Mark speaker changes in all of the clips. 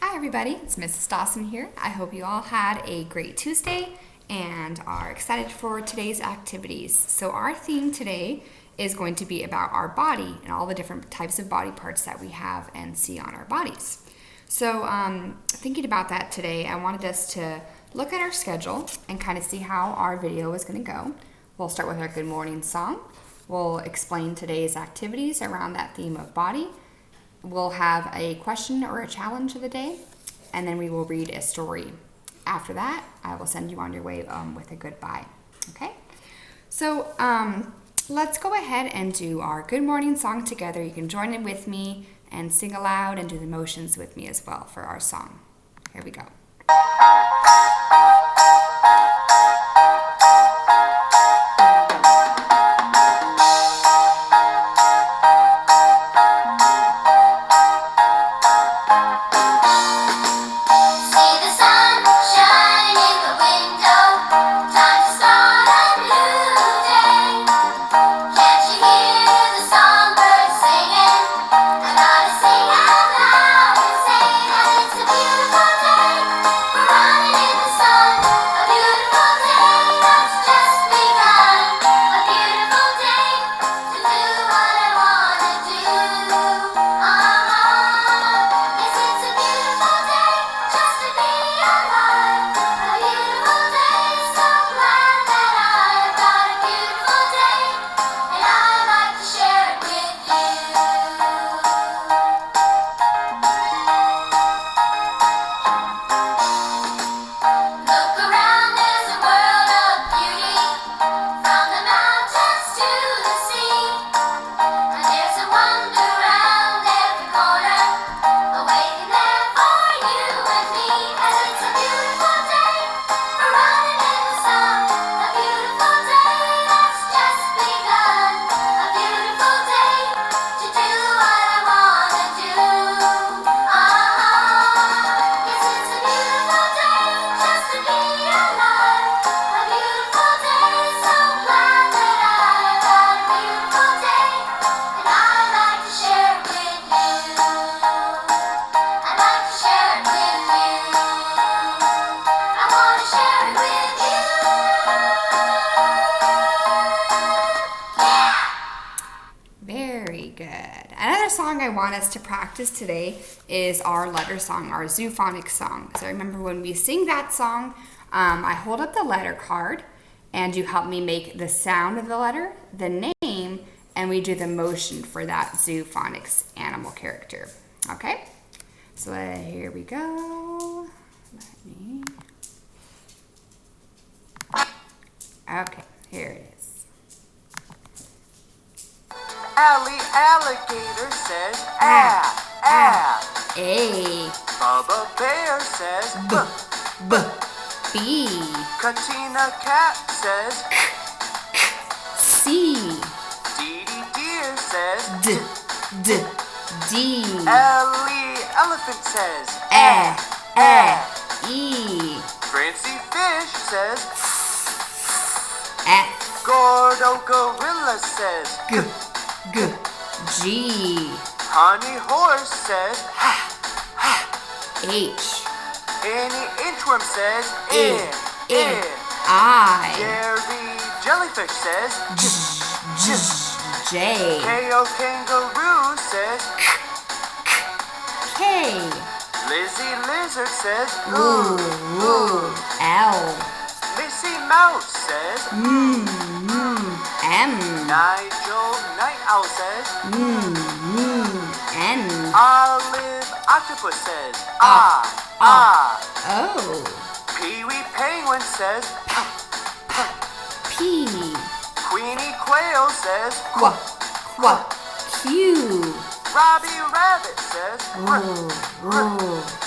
Speaker 1: Hi everybody, it's Mrs. Dawson here. I hope you all had a great Tuesday and are excited for today's activities. So our theme today is going to be about our body and all the different types of body parts that we have and see on our bodies. So thinking about that today, I wanted us to look at our schedule and kind of see how our video is going to go. We'll start with our good morning song. We'll explain today's activities around that theme of body. We'll have a question or a challenge of the day, and then we will read a story. After that, I will send you on your way with a goodbye. Okay? So let's go ahead and do our good morning song together. You can join in with me and sing aloud and do the motions with me as well for our song. Here we go. Very good. Another song I want us to practice today is our letter song, our zoophonics song. So remember when we sing that song, I hold up the letter card and you help me make the sound of the letter, the name, and we do the motion for that zoophonics animal character. Okay? So here we go. Okay, here it is.
Speaker 2: Allie Alligator says ah.
Speaker 1: A.
Speaker 2: Bubba Bear says
Speaker 1: B.
Speaker 2: Katina Cat says
Speaker 1: C.
Speaker 2: Dee Dee Deer says
Speaker 1: D.
Speaker 2: Ellie Elephant says
Speaker 1: E.
Speaker 2: Francie Fish says
Speaker 1: F.
Speaker 2: Gordo Gorilla says
Speaker 1: G.
Speaker 2: Honey Horse says
Speaker 1: H.
Speaker 2: Annie Inchworm says
Speaker 1: I.
Speaker 2: Gary Jellyfish says
Speaker 1: J.
Speaker 2: K.O. Kangaroo says
Speaker 1: K.
Speaker 2: Lizzie Lizard says
Speaker 1: L.
Speaker 2: Missy Mouse says
Speaker 1: M.
Speaker 2: Nigel Night Owl says
Speaker 1: N.
Speaker 2: Olive Octopus says
Speaker 1: O.
Speaker 2: Pee-wee Penguin says
Speaker 1: P.
Speaker 2: Queenie Quail says
Speaker 1: Q.
Speaker 2: Robbie Rabbit says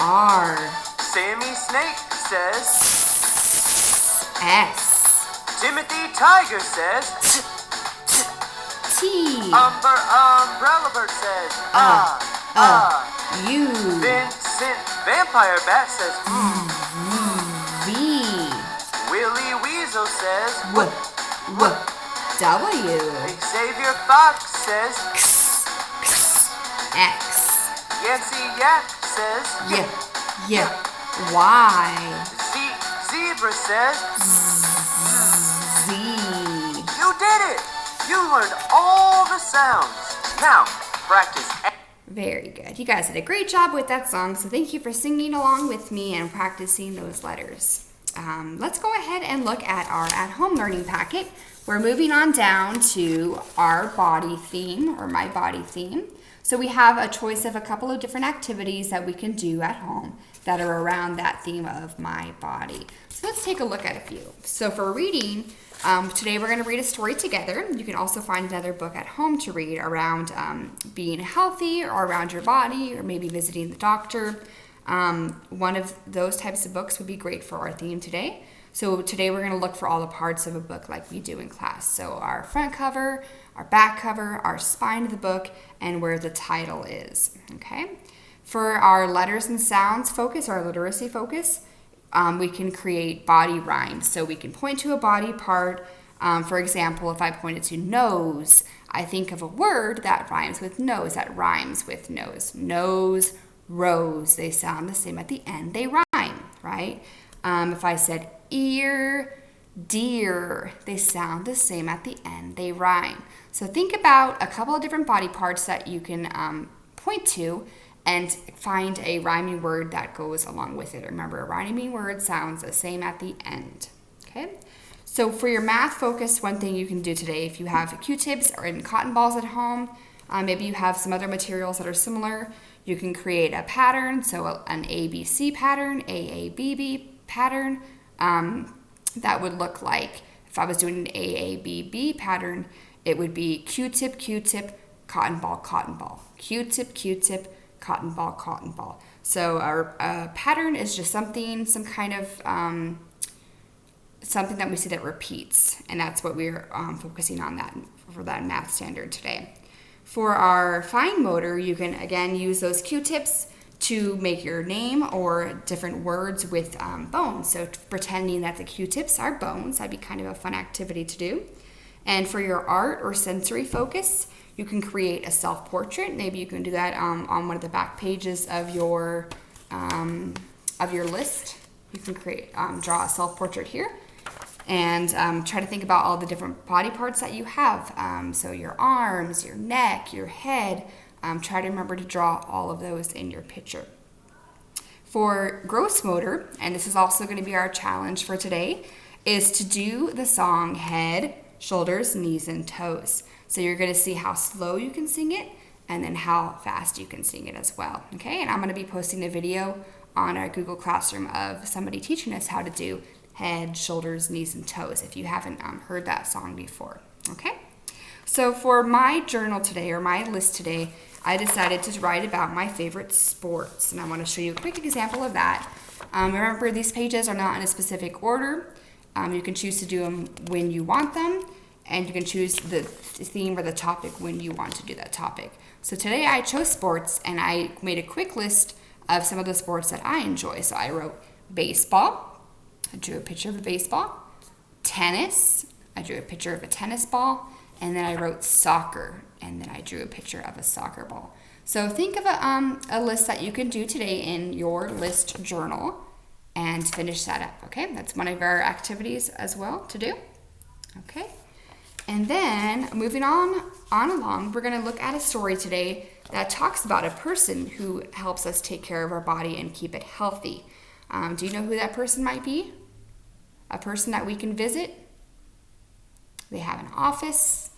Speaker 1: R.
Speaker 2: Sammy Snake says
Speaker 1: S.
Speaker 2: Timothy Tiger says
Speaker 1: T.
Speaker 2: Umbrella Bird says
Speaker 1: U.
Speaker 2: Vincent Vampire Bat says
Speaker 1: V.
Speaker 2: Willie Weasel says
Speaker 1: W.
Speaker 2: Xavier Fox says
Speaker 1: X.
Speaker 2: Yancy Yak says
Speaker 1: Yeah. Y.
Speaker 2: Zebra says,
Speaker 1: Z.
Speaker 2: you did it! You learned all the sounds. Now, practice.
Speaker 1: Very good. You guys did a great job with that song, so thank you for singing along with me and practicing those letters. Let's go ahead and look at our at-home learning packet. We're moving on down to our body theme, or my body theme. So we have a choice of a couple of different activities that we can do at home that are around that theme of my body. So let's take a look at a few. So for reading, today we're going to read a story together. You can also find another book at home to read around being healthy or around your body or maybe visiting the doctor. One of those types of books would be great for our theme today. So today we're going to look for all the parts of a book like we do in class. So our front cover, our back cover, our spine of the book, and where the title is, okay? For our letters and sounds focus, our literacy focus, we can create body rhymes. So we can point to a body part. For example, if I pointed to nose, I think of a word that rhymes with nose, that rhymes with nose. Nose, rose, they sound the same at the end. They rhyme, right? If I said ear, deer, they sound the same at the end. They rhyme. So think about a couple of different body parts that you can point to and find a rhyming word that goes along with it. Remember, a rhyming word sounds the same at the end. Okay? So for your math focus, one thing you can do today, if you have Q-tips or in cotton balls at home, maybe you have some other materials that are similar, you can create a pattern, so an ABC pattern, AABB pattern. That would look like, if I was doing an AABB pattern, it would be Q-tip, Q-tip, cotton ball, cotton ball. Q-tip, Q-tip, cotton ball, cotton ball. So our pattern is just something, some kind of something that we see that repeats, and that's what we're focusing on that for that math standard today. For our fine motor, you can again use those Q-tips to make your name or different words with bones. So pretending that the Q-tips are bones, that'd be kind of a fun activity to do. And for your art or sensory focus, you can create a self-portrait. Maybe you can do that on one of the back pages of your list. You can draw a self-portrait here and try to think about all the different body parts that you have. So your arms, your neck, your head. Try to remember to draw all of those in your picture. For gross motor, and this is also going to be our challenge for today, is to do the song head, shoulders, knees, and toes. So you're going to see how slow you can sing it and then how fast you can sing it as well. Okay, and I'm going to be posting a video on our Google Classroom of somebody teaching us how to do head, shoulders, knees, and toes if you haven't heard that song before. Okay, so for my journal today, or my list today, I decided to write about my favorite sports, and I want to show you a quick example of that. Remember, these pages are not in a specific order. You can choose to do them when you want them, and you can choose the theme or the topic when you want to do that topic. So today I chose sports, and I made a quick list of some of the sports that I enjoy. So I wrote baseball. I drew a picture of a baseball. Tennis. I drew a picture of a tennis ball. And then I wrote soccer, and then I drew a picture of a soccer ball. So think of a list that you can do today in your list journal and finish that up, okay? That's one of our activities as well to do, okay? And then moving on along, we're gonna look at a story today that talks about a person who helps us take care of our body and keep it healthy. Do you know who that person might be? A person that we can visit? They have an office,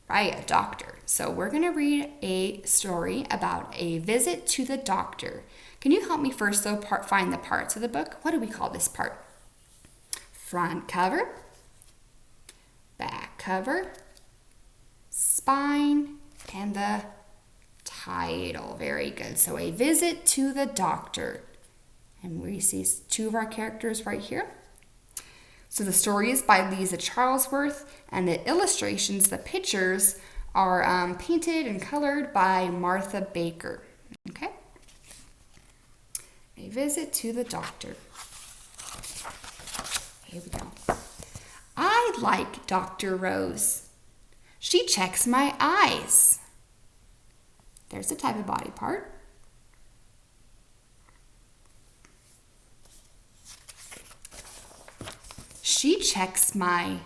Speaker 1: right? A doctor. So we're going to read a story about a visit to the doctor. Can you help me first, though, find the parts of the book? What do we call this part? Front cover, back cover, spine, and the title. Very good. So a visit to the doctor. And we see two of our characters right here. So the story is by Lisa Charlesworth, and the illustrations, the pictures, are painted and colored by Martha Baker. Okay? A visit to the doctor. Here we go. I like Dr. Rose. She checks my eyes. There's a type of body part. She checks my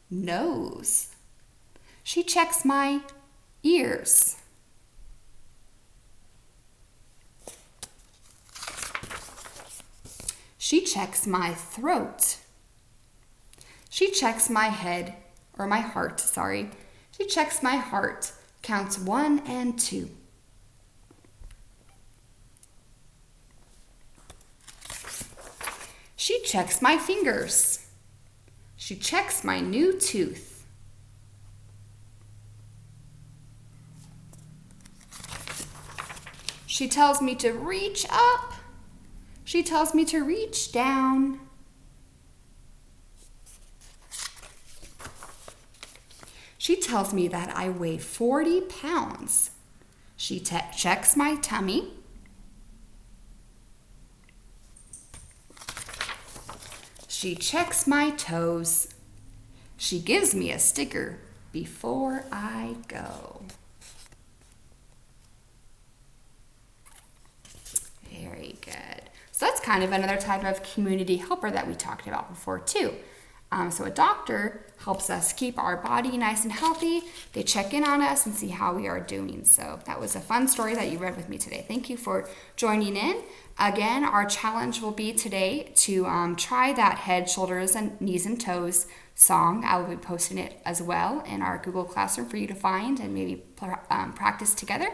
Speaker 1: nose. She checks my ears. She checks my throat. She checks my head, or my heart, sorry. She checks my heart, counts 1 and 2. She checks my fingers. She checks my new tooth. She tells me to reach up. She tells me to reach down. She tells me that I weigh 40 pounds. She checks my tummy. She checks my toes. She gives me a sticker before I go. Very good. So that's kind of another type of community helper that we talked about before too. So a doctor helps us keep our body nice and healthy. They check in on us and see how we are doing. So that was a fun story that you read with me today. Thank you for joining in. Again, our challenge will be today to try that head, shoulders, and knees and toes song. I will be posting it as well in our Google Classroom for you to find and maybe practice together.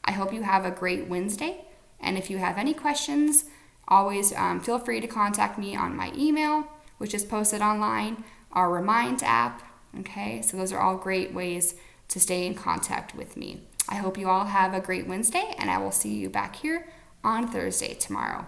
Speaker 1: I hope you have a great Wednesday. And if you have any questions, always feel free to contact me on my email, which is posted online, our Remind app. Okay, so those are all great ways to stay in contact with me. I hope you all have a great Wednesday, and I will see you back here on Thursday tomorrow.